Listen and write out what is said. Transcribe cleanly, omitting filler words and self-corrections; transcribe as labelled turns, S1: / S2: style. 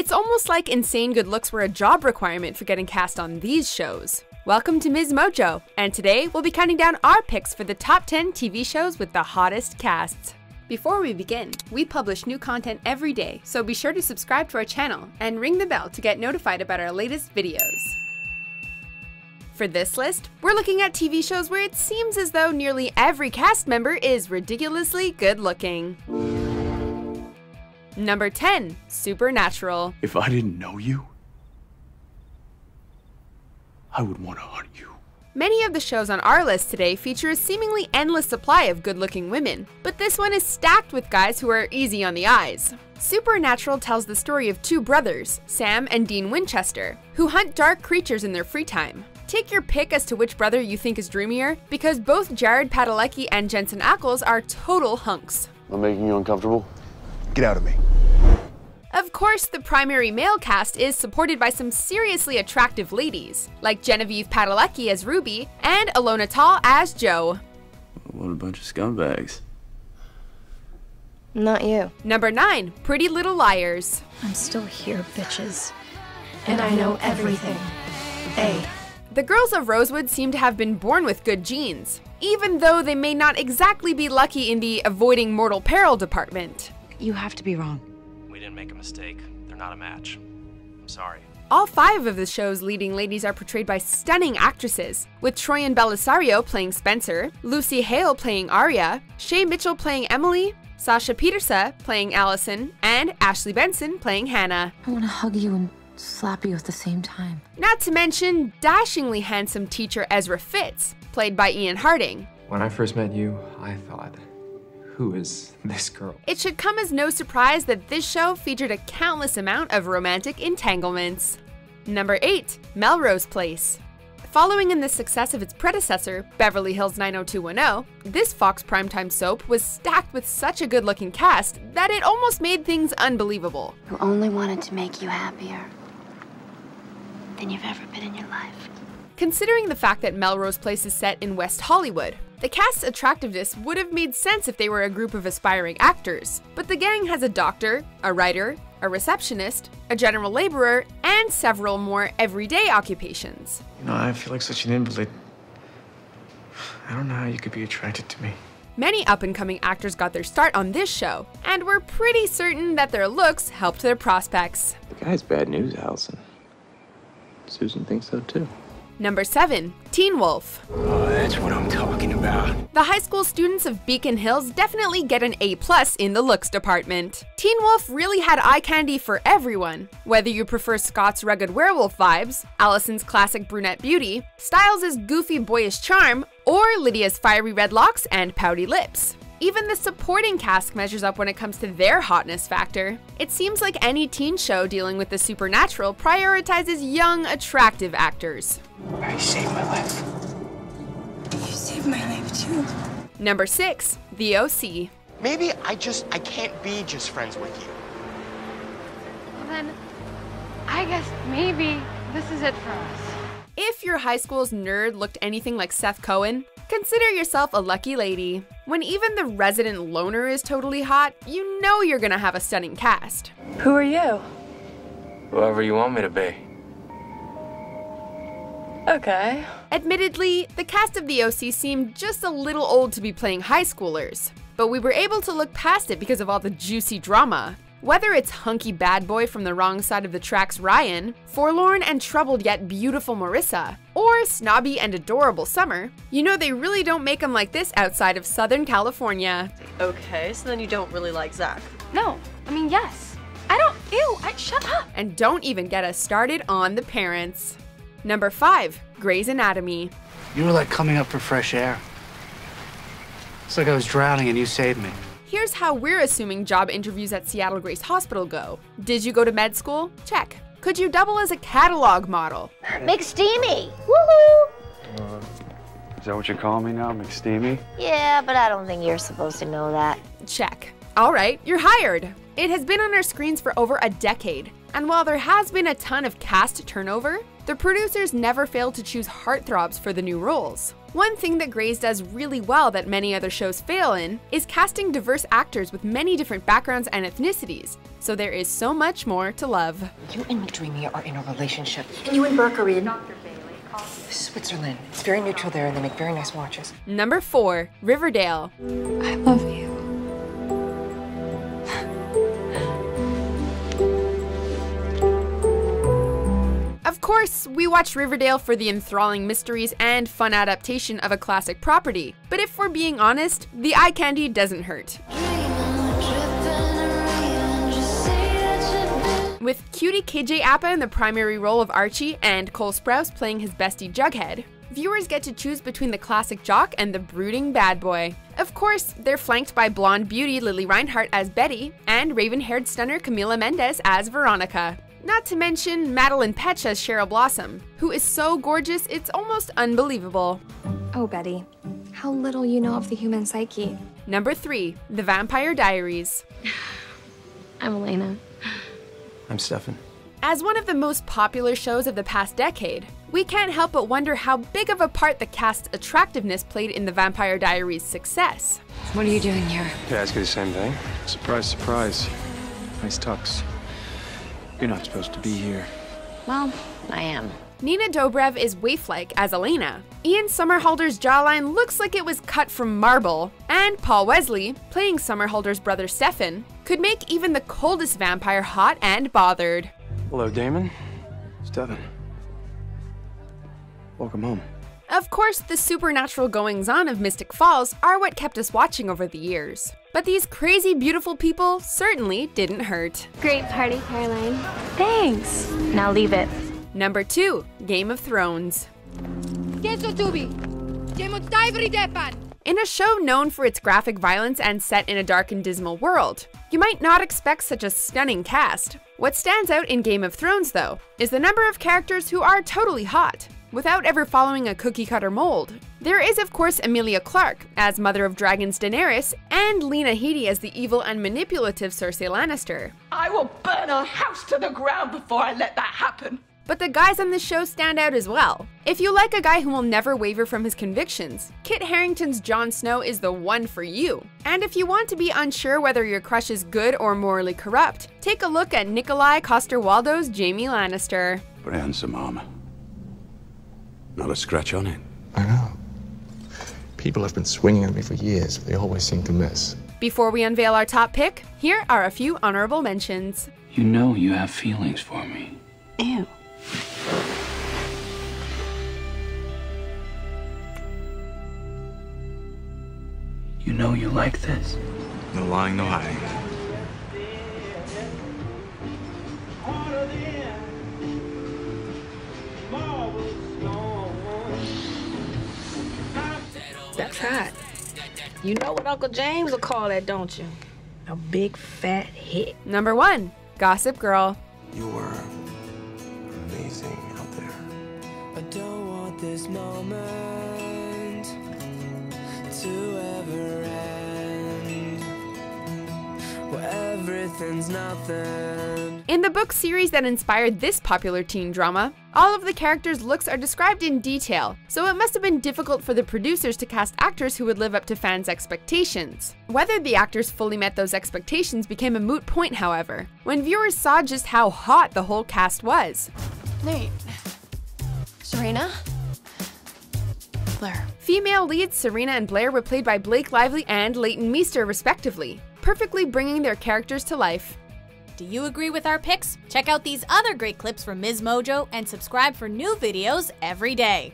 S1: It's almost like insane good looks were a job requirement for getting cast on these shows. Welcome to MsMojo, and today we'll be counting down our picks for the top 10 TV shows with the hottest casts. Before we begin, we publish new content every day, so be sure to subscribe to our channel and ring the bell to get notified about our latest videos. For this list, we're looking at TV shows where it seems as though nearly every cast member is ridiculously good looking. Number 10, Supernatural.
S2: If I didn't know you, I would want to hunt you.
S1: Many of the shows on our list today feature a seemingly endless supply of good-looking women, but this one is stacked with guys who are easy on the eyes. Supernatural tells the story of two brothers, Sam and Dean Winchester, who hunt dark creatures in their free time. Take your pick as to which brother you think is dreamier, because both Jared Padalecki and Jensen Ackles are total hunks.
S2: I'm making you uncomfortable? Get out of me.
S1: Of course, the primary male cast is supported by some seriously attractive ladies, like Genevieve Padalecki as Ruby and Alona Tall as Jo.
S2: What a bunch of scumbags.
S3: Not you.
S1: Number 9, Pretty Little Liars.
S4: I'm still here, bitches. And I know everything.
S1: The girls of Rosewood seem to have been born with good genes, even though they may not exactly be lucky in the avoiding mortal peril department.
S3: You have to be wrong.
S5: We didn't make a mistake. They're not a match. I'm sorry.
S1: All 5 of the show's leading ladies are portrayed by stunning actresses, with Troyan Bellisario playing Spencer, Lucy Hale playing Arya, Shay Mitchell playing Emily, Sasha Petersa playing Allison, and Ashley Benson playing Hannah.
S4: I want to hug you and slap you at the same time.
S1: Not to mention dashingly handsome teacher Ezra Fitz, played by Ian Harding.
S6: When I first met you, I thought, who is this girl?
S1: It should come as no surprise that this show featured a countless amount of romantic entanglements. Number 8, Melrose Place. Following in the success of its predecessor, Beverly Hills 90210, this Fox primetime soap was stacked with such a good-looking cast that it almost made things unbelievable.
S7: Who only wanted to make you happier than you've ever been in your life.
S1: Considering the fact that Melrose Place is set in West Hollywood, the cast's attractiveness would have made sense if they were a group of aspiring actors, but the gang has a doctor, a writer, a receptionist, a general laborer, and several more everyday occupations.
S6: You know, I feel like such an invalid. I don't know how you could be attracted to me.
S1: Many up-and-coming actors got their start on this show, and we're pretty certain that their looks helped their prospects.
S8: The guy's bad news, Allison. Susan thinks so too.
S1: Number 7, Teen Wolf.
S8: Oh, that's what I'm talking about.
S1: The high school students of Beacon Hills definitely get an A+ in the looks department. Teen Wolf really had eye candy for everyone. Whether you prefer Scott's rugged werewolf vibes, Allison's classic brunette beauty, Styles' goofy boyish charm, or Lydia's fiery red locks and pouty lips. Even the supporting cast measures up when it comes to their hotness factor. It seems like any teen show dealing with the supernatural prioritizes young, attractive actors.
S8: I saved my life.
S4: You saved my life too.
S1: Number 6, The OC.
S9: Maybe I can't be just friends with you.
S7: Well then, I guess maybe this is it for us.
S1: If your high school's nerd looked anything like Seth Cohen, consider yourself a lucky lady. When even the resident loner is totally hot, you know you're gonna have a stunning cast.
S4: Who are you?
S8: Whoever you want me to be.
S4: Okay.
S1: Admittedly, the cast of The OC seemed just a little old to be playing high schoolers, but we were able to look past it because of all the juicy drama. Whether it's hunky bad boy from the wrong side of the tracks Ryan, forlorn and troubled yet beautiful Marissa, or snobby and adorable Summer, you know they really don't make them like this outside of Southern California.
S3: Okay, so then you don't really like Zach.
S7: No, I mean, yes. Shut up.
S1: And don't even get us started on the parents. Number 5, Grey's Anatomy.
S10: You were like coming up for fresh air. It's like I was drowning and you saved me.
S1: Here's how we're assuming job interviews at Seattle Grace Hospital go. Did you go to med school? Check. Could you double as a catalog model?
S11: McSteamy! Woohoo!
S2: Is that what you're calling me now, McSteamy?
S11: Yeah, but I don't think you're supposed to know that.
S1: Check. All right, you're hired. It has been on our screens for over a decade, and while there has been a ton of cast turnover, the producers never failed to choose heartthrobs for the new roles. One thing that Grey's does really well that many other shows fail in is casting diverse actors with many different backgrounds and ethnicities, so there is so much more to love.
S12: You and Madrimia are in a relationship.
S4: And you and Burke are in.
S12: Switzerland. It's very neutral there and they make very nice watches.
S1: Number 4, Riverdale.
S4: I love you.
S1: Of course, we watch Riverdale for the enthralling mysteries and fun adaptation of a classic property, but if we're being honest, the eye candy doesn't hurt. With cutie KJ Apa in the primary role of Archie and Cole Sprouse playing his bestie Jughead, viewers get to choose between the classic jock and the brooding bad boy. Of course, they're flanked by blonde beauty Lily Reinhart as Betty and raven-haired stunner Camila Mendes as Veronica. Not to mention Madeline Petch as Cheryl Blossom, who is so gorgeous it's almost unbelievable.
S4: Oh, Betty, how little you know of the human psyche.
S1: Number 3, The Vampire Diaries.
S4: I'm Elena.
S8: I'm Stefan.
S1: As one of the most popular shows of the past decade, we can't help but wonder how big of a part the cast's attractiveness played in The Vampire Diaries' success.
S12: What are you doing here?
S8: Could I ask you the same thing?
S6: Surprise, surprise. Nice tux. You're not supposed to be here.
S11: Well, I am.
S1: Nina Dobrev is waif-like as Elena. Ian Somerhalder's jawline looks like it was cut from marble, and Paul Wesley, playing Somerhalder's brother Stefan, could make even the coldest vampire hot and bothered.
S8: Hello, Damon. Stefan. Welcome home.
S1: Of course, the supernatural goings-on of Mystic Falls are what kept us watching over the years. But these crazy beautiful people certainly didn't hurt.
S7: Great party, Caroline.
S11: Thanks. Now leave it.
S1: Number 2, Game of Thrones. In a show known for its graphic violence and set in a dark and dismal world, you might not expect such a stunning cast. What stands out in Game of Thrones, though, is the number of characters who are totally hot, without ever following a cookie-cutter mold. There is, of course, Emilia Clarke as Mother of Dragons Daenerys, and Lena Headey as the evil and manipulative Cersei Lannister.
S13: I will burn our house to the ground before I let that happen.
S1: But the guys on this show stand out as well. If you like a guy who will never waver from his convictions, Kit Harington's Jon Snow is the one for you. And if you want to be unsure whether your crush is good or morally corrupt, take a look at Nikolai Coster-Waldau's Jaime Lannister.
S2: Brand some armor. Not a scratch on it.
S8: I know. People have been swinging at me for years, but they always seem to miss.
S1: Before we unveil our top pick, here are a few honorable mentions.
S2: You know you have feelings for me.
S11: Ew.
S2: You know you like this.
S8: No lying, no hiding.
S13: That's hot. You know what Uncle James will call that, don't you? A big fat hit.
S1: Number 1, Gossip Girl.
S8: You were amazing out there.
S14: I don't want this moment to ever end, where everything's nothing.
S1: In the book series that inspired this popular teen drama, all of the characters' looks are described in detail, so it must have been difficult for the producers to cast actors who would live up to fans' expectations. Whether the actors fully met those expectations became a moot point, however, when viewers saw just how hot the whole cast was.
S4: Nate. Serena? Blair.
S1: Female leads Serena and Blair were played by Blake Lively and Leighton Meester, respectively, perfectly bringing their characters to life.
S15: Do you agree with our picks? Check out these other great clips from MsMojo and subscribe for new videos every day.